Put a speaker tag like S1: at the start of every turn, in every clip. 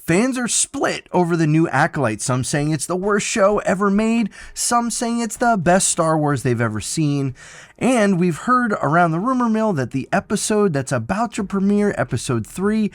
S1: Fans are split over the new Acolyte, some saying it's the worst show ever made, some saying it's the best Star Wars they've ever seen, and we've heard around the rumor mill that the episode that's about to premiere, episode 3,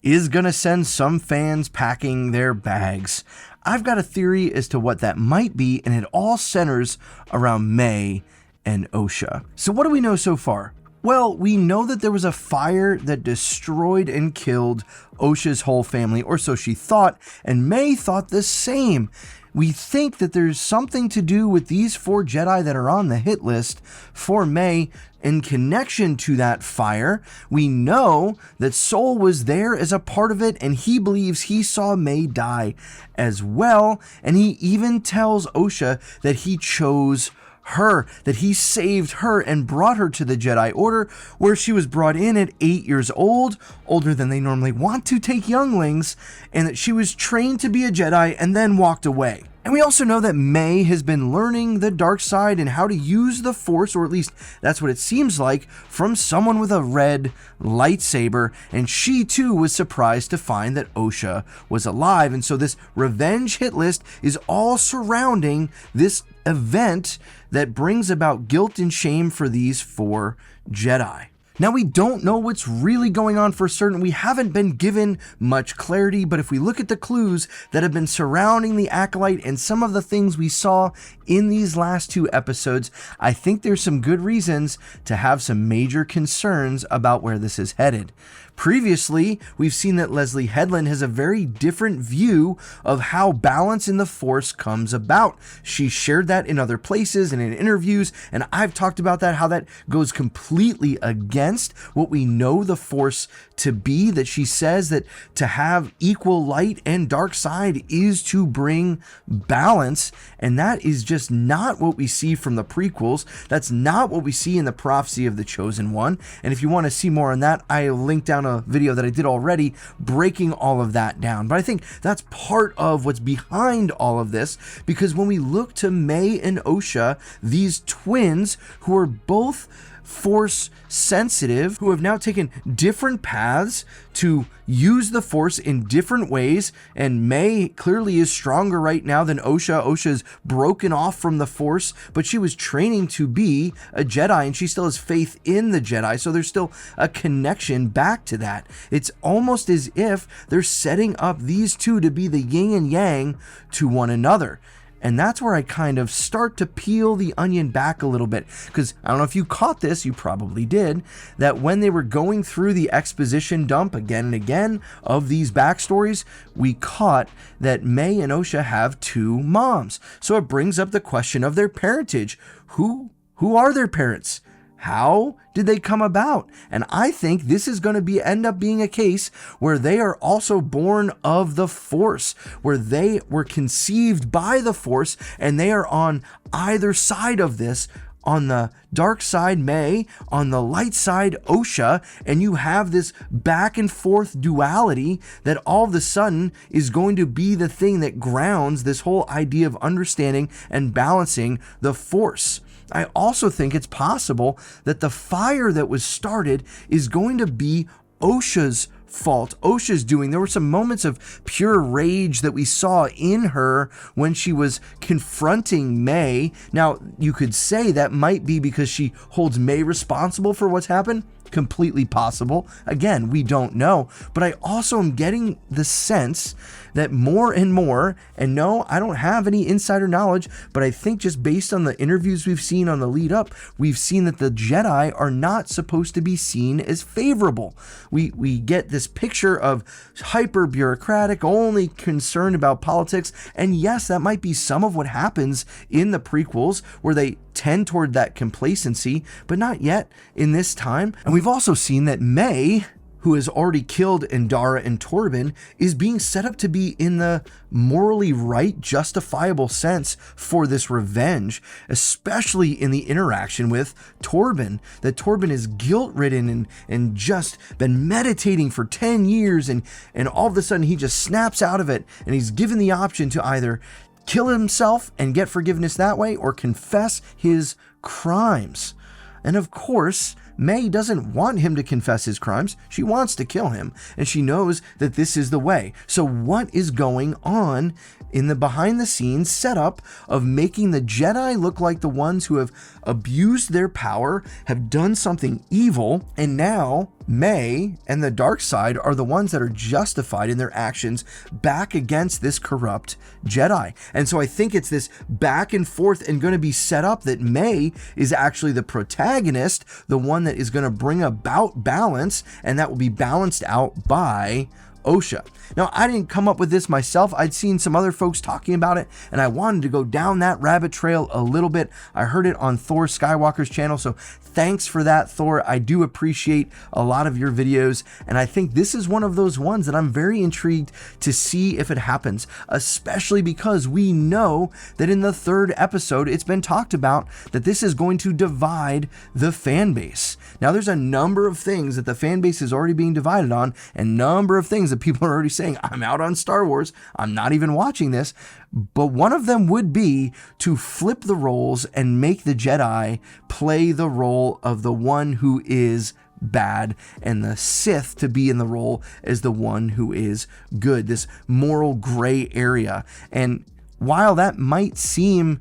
S1: is gonna send some fans packing their bags. I've got a theory as to what that might be, and it all centers around May and Osha. So what do we know so far? Well, we know that there was a fire that destroyed and killed Osha's whole family, or so she thought, and May thought the same. We think that there's something to do with these 4 Jedi that are on the hit list for May in connection to that fire. We know that Sol was there as a part of it, and he believes he saw May die as well, and he even tells Osha that he chose her, that he saved her and brought her to the Jedi Order, where she was brought in at 8 years old, older than they normally want to take younglings, and that she was trained to be a Jedi and then walked away. And we also know that May has been learning the dark side and how to use the Force, or at least that's what it seems like, from someone with a red lightsaber, and she too was surprised to find that Osha was alive. And so this revenge hit list is all surrounding this event that brings about guilt and shame for these 4 Jedi. Now, we don't know what's really going on for certain. We haven't been given much clarity, but if we look at the clues that have been surrounding the Acolyte and some of the things we saw in these last 2 episodes, I think there's some good reasons to have some major concerns about where this is headed. Previously, we've seen that Leslie Headland has a very different view of how balance in the Force comes about. She shared that in other places and in interviews, and I've talked about that, how that goes completely against what we know the Force to be, that she says that to have equal light and dark side is to bring balance, and that is just not what we see from the prequels. That's not what we see in the prophecy of the Chosen One, and if you want to see more on that, I linked down a video that I did already breaking all of that down. But I think that's part of what's behind all of this, because when we look to May and Osha, these twins who are both Force sensitive, who have now taken different paths to use the Force in different ways, and May clearly is stronger right now than Osha. Osha's broken off from the Force, but she was training to be a Jedi, and she still has faith in the Jedi, so there's still a connection back to that. It's almost as if they're setting up these 2 to be the yin and yang to one another. And that's where I kind of start to peel the onion back a little bit, because I don't know if you caught this, you probably did, that when they were going through the exposition dump again and again of these backstories, we caught that May and Osha have 2 moms. So it brings up the question of their parentage. Who are their parents? How did they come about? And I think this is going to end up being a case where they are also born of the Force, where they were conceived by the Force, and they are on either side of this. On the dark side, May, on the light side, Osha, and you have this back and forth duality that all of a sudden is going to be the thing that grounds this whole idea of understanding and balancing the Force. I also think it's possible that the fire that was started is going to be Osha's fault, Osha's doing. There were some moments of pure rage that we saw in her when she was confronting May. Now, you could say that might be because she holds May responsible for what's happened. Completely possible. Again, we don't know. But I also am getting the sense that more and more, and no, I don't have any insider knowledge, but I think just based on the interviews we've seen on the lead up, we've seen that the Jedi are not supposed to be seen as favorable. We get this picture of hyper bureaucratic, only concerned about politics, and yes, that might be some of what happens in the prequels, where they tend toward that complacency, but not yet in this time. And we've also seen that May, who has already killed Endara and Torben, is being set up to be in the morally right, justifiable sense for this revenge, especially in the interaction with Torben. That Torben is guilt-ridden and just been meditating for 10 years, and all of a sudden he just snaps out of it, and he's given the option to either kill himself and get forgiveness that way, or confess his crimes. And of course, May doesn't want him to confess his crimes. She wants to kill him, and she knows that this is the way. So what is going on in the behind the scenes setup of making the Jedi look like the ones who have abused their power, have done something evil, and now May and the dark side are the ones that are justified in their actions back against this corrupt Jedi. And so I think it's this back and forth and going to be set up that May is actually the protagonist, the one that is going to bring about balance, and that will be balanced out by Osha. Now, I didn't come up with this myself. I'd seen some other folks talking about it, and I wanted to go down that rabbit trail a little bit. I heard it on Thor Skywalker's channel, so thanks for that, Thor. I do appreciate a lot of your videos, and I think this is one of those ones that I'm very intrigued to see if it happens, especially because we know that in the third episode, it's been talked about that this is going to divide the fan base. Now, there's a number of things that the fan base is already being divided on, and a number of things that people are already saying, I'm out on Star Wars, I'm not even watching this. But one of them would be to flip the roles and make the Jedi play the role of the one who is bad, and the Sith to be in the role as the one who is good, this moral gray area. And while that might seem,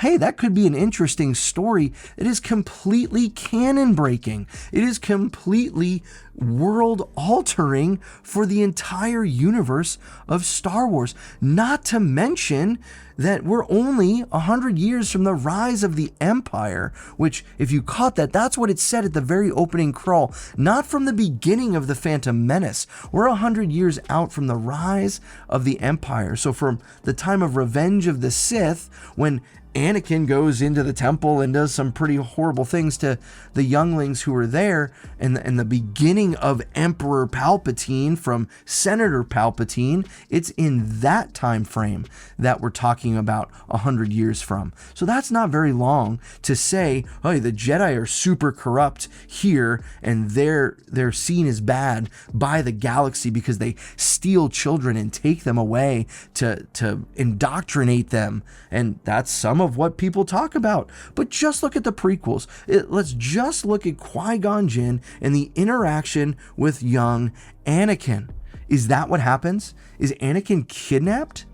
S1: hey, that could be an interesting story, it is completely canon breaking. It is completely world altering for the entire universe of Star Wars. Not to mention that we're only 100 years from the rise of the Empire, which, if you caught that, that's what it said at the very opening crawl, not from the beginning of the Phantom Menace. We're 100 years out from the rise of the Empire. So from the time of Revenge of the Sith, when Anakin goes into the temple and does some pretty horrible things to the younglings who are there, and the beginning of Emperor Palpatine from Senator Palpatine, it's in that time frame that we're talking about 100 years from. So that's not very long to say, hey, the Jedi are super corrupt here, and they're seen as bad by the galaxy because they steal children and take them away to indoctrinate them. And that's some of what people talk about. But just look at the prequels. Let's just look at Qui-Gon Jinn and the interaction with young Anakin. Is that what happens? Is Anakin kidnapped?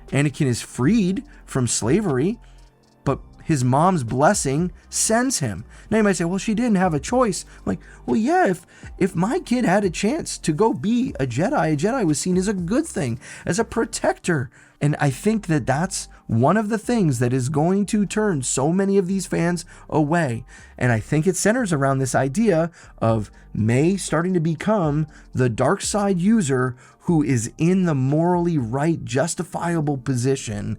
S1: Anakin is freed from slavery, but his mom's blessing sends him. Now you might say, well, she didn't have a choice. I'm like, well, yeah, if my kid had a chance to go be a Jedi was seen as a good thing, as a protector. And I think that that's one of the things that is going to turn so many of these fans away. And I think it centers around this idea of May starting to become the dark side user who is in the morally right, justifiable position,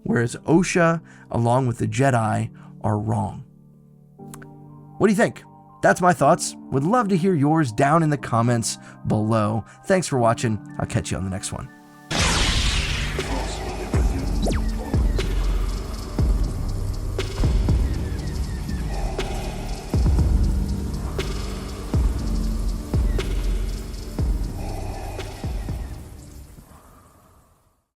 S1: whereas Osha, along with the Jedi, are wrong. What do you think? That's my thoughts. Would love to hear yours down in the comments below. Thanks for watching. I'll catch you on the next one.